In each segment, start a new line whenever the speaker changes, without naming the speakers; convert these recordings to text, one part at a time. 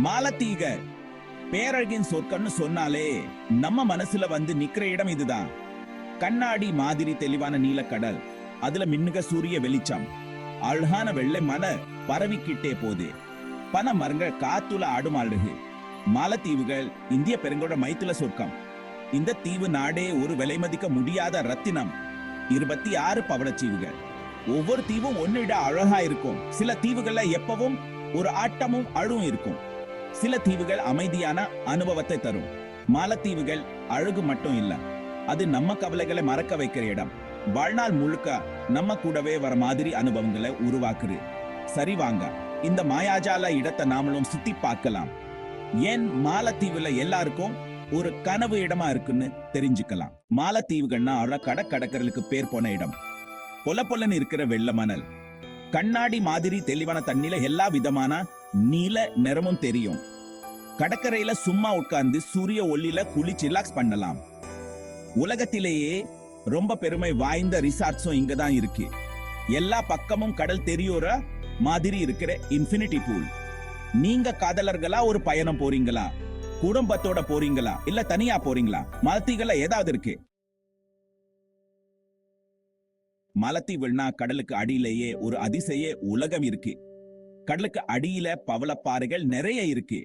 மாலத்தீக பேரழகின் சொற்கன்னு சொன்னாலே நம்ம மனசுல வந்து நிக்கிற இடம் இதுதான். கண்ணாடி மாதிரி தெளிவான நீலக்கடல், அதுல மின்னுக சூரிய வெளிச்சம், அழகான வெள்ளை மலை பரவிக்கிட்டே போகுது. பன மரங்கள் காத்துல ஆடும் அழகு. மாலத்தீவுகள் இந்திய பெருங்கோட மைத்துல சொர்க்கம். இந்த தீவு நாடே ஒரு விலை மதிக்க முடியாத ரத்தினம். 26 பவளத்தீவுகள். ஒவ்வொரு தீவும் ஒன்னிட அழகா இருக்கும். சில தீவுகள்ல எப்பவும் ஒரு ஆட்டமும் அழுவும் இருக்கும். சில தீவுகள் அமைதியான அனுபவத்தை தரும். மாலத்தீவுகள் அழகு மட்டும் இல்ல, அது நம்ம கவலைகளை மறக்க வைக்கிற இடம். வாழ்நாள் முழுக்க நம்ம கூடவே வர மாதிரி அனுபவங்களை உருவாக்குது. சரி வாங்க, இந்த மாயாஜால இடத்தை நாமளும் சுத்தி பார்க்கலாம். ஏன் மாலத்தீவுல எல்லாருக்கும் ஒரு கனவு இடமா இருக்குன்னு தெரிஞ்சுக்கலாம். மாலத்தீவுகள்னா கடற்கரைக்கு பேர் போன இடம். பொல பொலன்னு இருக்கிற வெள்ள மணல், கண்ணாடி மாதிரி தெளிவான தண்ணில எல்லா விதமான நீல நிறமும் தெரியும். கடற்கரையில சும்மா உட்கார்ந்து சூரிய ஒளியில குளிச்சு ரிலாக்ஸ் பண்ணலாம். உலகத்திலேயே ரொம்ப பெருமை வாய்ந்த ரிசார்ட்ஸும் இங்கதான் இருக்கு. எல்லா பக்கமும் கடல் தெரியோற மாதிரி இருக்கிற இன்ஃபினிட்டி பூல். நீங்க காதலர்களா ஒரு பயணம் போறீங்களா, குடும்பத்தோட போறீங்களா, இல்ல தனியா போறீங்களா? மாலத்தீவுல ஏதாவது இருக்கு. மாலத்தீவுனா கடலுக்கு அடியிலேயே ஒரு அதிசய உலகம் இருக்கு. கடலுக்கு அடியில பவளப்பாறைகள் நிறைய இருக்கு.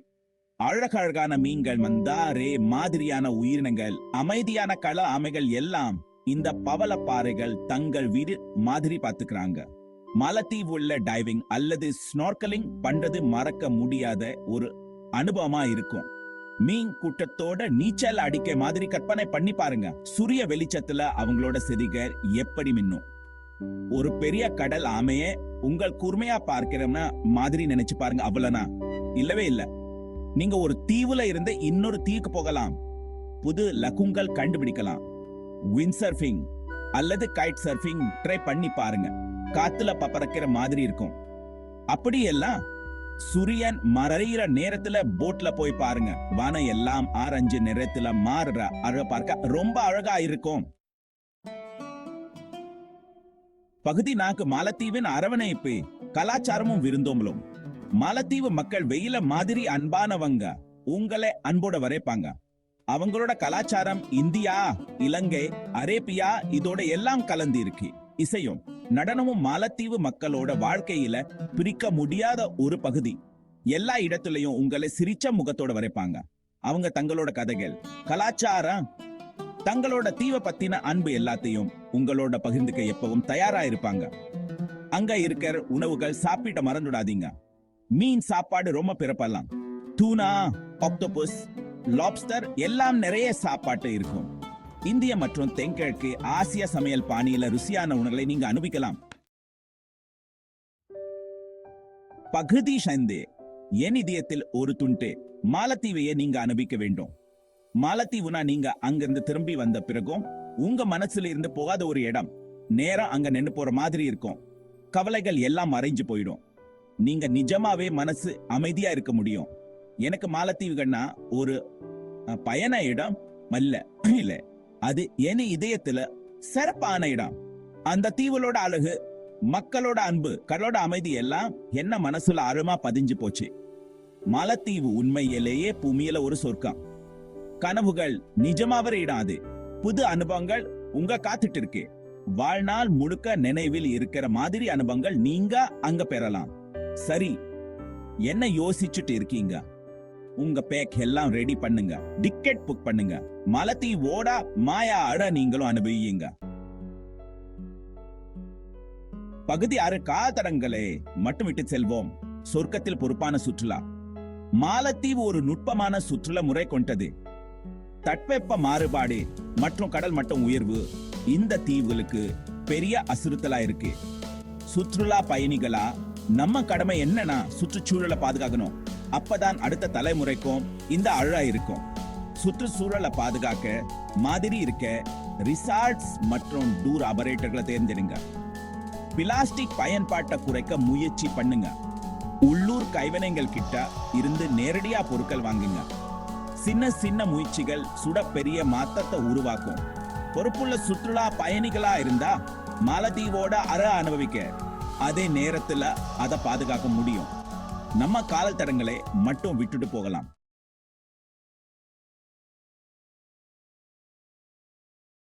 அழகழகான மீன்கள், மந்தாரே மாதிரியான உயிரினங்கள், அமைதியான கள ஆமைகள் எல்லாம் இந்த பவளப்பாறைகள் தங்கள் வீடு மாதிரி பாத்துக்கிறாங்க. மாலத்தீவு உள்ள டைவிங் அல்லது ஸ்னோர்க்கலிங் பண்றது மறக்க முடியாத ஒரு அனுபவமா இருக்கும். மீன் கூட்டத்தோட நீச்சல் அடிக்க மாதிரி கற்பனை பண்ணி பாருங்க. சூரிய வெளிச்சத்துல அவங்களோட செதிகள் எப்படி மின்னும். ஒரு பெரிய கடல் ஆமைய உங்கள் கூர்மையா பார்க்கிறோம்னா மாதிரி நினைச்சு பாருங்க. அவ்வளவுனா இல்லவே இல்ல. நீங்க ஒரு தீவுல இருந்து இன்னொரு தீவுக்கு போகலாம். புது லகுங்கள் கண்டுபிடிக்கலாம். விண்ட் சர்ஃபிங் அல்லது கைட் சர்ஃபிங் ட்ரை பண்ணி பாருங்க. காத்துல பறக்கிற மாதிரி இருக்கும். அப்படியெல்லாம் சூரியன் மறையிற நேரத்துல போட்ல போய் பாருங்க. வானம் எல்லாம் ஆரஞ்சு நிறத்துல மாறுற அழக பார்க்க ரொம்ப அழகா இருக்கும். பகுதி 4 மாலத்தீவின் அரவணைப்பு, கலாச்சாரமும் விருந்தோம்பலும். மாலத்தீவு மக்கள் வெயில மாதிரி அன்பானவங்க. உங்களை அன்போட வரைப்பாங்க. அவங்களோட கலாச்சாரம் இந்தியா, இலங்கை, அரேபியா இதோட எல்லாம் கலந்து இருக்கு. இசையும் நடனமும் மாலத்தீவு மக்களோட வாழ்க்கையில பிரிக்க முடியாத ஒரு பகுதி. எல்லா இடத்துலயும் உங்களை சிரிச்ச முகத்தோட வரைப்பாங்க. அவங்க தங்களோட கதைகள், கலாச்சாரம், தங்களோட தீவை பத்தின அன்பு எல்லாத்தையும் உங்களோட பகிர்ந்துக்க எப்பவும் தயாரா இருப்பாங்க. அங்க இருக்கிற உணவுகள் சாப்பிட மறந்துடாதீங்க. மீன் சாப்பாடு ரொம்ப பிறப்பலாம். தூனா, ஆக்டோபஸ், லாப்ஸ்டர் எல்லாம் நிறைய சாப்பாட்டு இருக்கும். இந்திய மற்றும் தென்கிழக்கு ஆசிய சமையல் பாணியில ருசியான உணவுகளை நீங்க அனுபவிக்கலாம். பகுதி 5 என் இதயத்தில் ஒரு துண்டு. மாலத்தீவையே நீங்க அனுபவிக்க வேண்டும். மாலத்தீவுனா நீங்க அங்கிருந்து திரும்பி வந்த பிறகும் உங்க மனசுல இருந்து போகாத ஒரு இடம். நேரம் அங்க நின்று போற மாதிரி இருக்கும். கவலைகள் எல்லாம் மறைஞ்சு போயிடும். நீங்க நிஜமாவே மனசு அமைதியா இருக்க முடியும். எனக்கு மாலத்தீவுகள்னா ஒரு பயண இடம் இல்ல, அது என் இதயத்துல சிறப்பான இடம். அந்த தீவுகளோட அழகு, மக்களோட அன்பு, கடலோட அமைதி எல்லாம் என்ன மனசுல ஆழமா பதிஞ்சு போச்சு. மாலத்தீவு உண்மையிலேயே பூமியில ஒரு சொர்க்கம். கனவுகள் நிஜமாவற இடம் அது. புது அனுபவங்கள் உங்க காத்துட்டு இருக்கு. வாழ்நாள் முழுக்க நினைவில் இருக்கிற மாதிரி அனுபவங்கள் நீங்க அங்க பெறலாம். சரி, என்ன யோசிச்சுட்டு இருக்கீங்க? உங்க பேக் எல்லாம் ரெடி பண்ணுங்க. டிக்கெட் புக் பண்ணுங்க. மாலத்தீவோட மாயா அட நீங்களும் அனுபவியுங்க. பகுதி 6 காதடங்களை மட்டும் விட்டு செல்வோம். சொர்க்கத்தில் பொறுப்பான சுற்றுலா. மாலத்தீவு ஒரு நுட்பமான சுற்றுலா முறை கொண்டது. தட்பவெப்ப மாறுபாடு மற்றும் கடல் மட்டம் உயர்வு இந்த தீவுகளுக்கு பெரிய அச்சுறுத்தலா இருக்கு. சுற்றுலா பயணிகளா நம்ம கடமை என்னன்னா சுற்றுச்சூழலை பாதுகாக்கணும். அப்பதான் அடுத்த தலைமுறைக்கும் இந்த அழகா இருக்கும். சுற்றுச்சூழலை பாதுகாக்க மாதிரி இருக்க ரிசார்ட்ஸ் மற்றும் டூர் ஆபரேட்டர்களை தேர்ந்தெடுங்க. பிளாஸ்டிக் பயன்பாட்டை குறைக்க முயற்சி பண்ணுங்க. உள்ளூர் கைவினைகள் கிட்ட இருந்து நேரடியா பொருட்கள் வாங்குங்க. சின்ன சின்ன முயற்சிகள் சுட பெரிய மாற்றத்தை உருவாக்கும். பொறுப்புள்ள சுற்றுலா பயணிகளா இருந்தா மாலத்தீவோட அற அனுபவிக்க, அதே நேரத்துல அதை பாதுகாக்க முடியும். நம்ம கால தடங்களை மட்டும் விட்டுட்டு போகலாம்.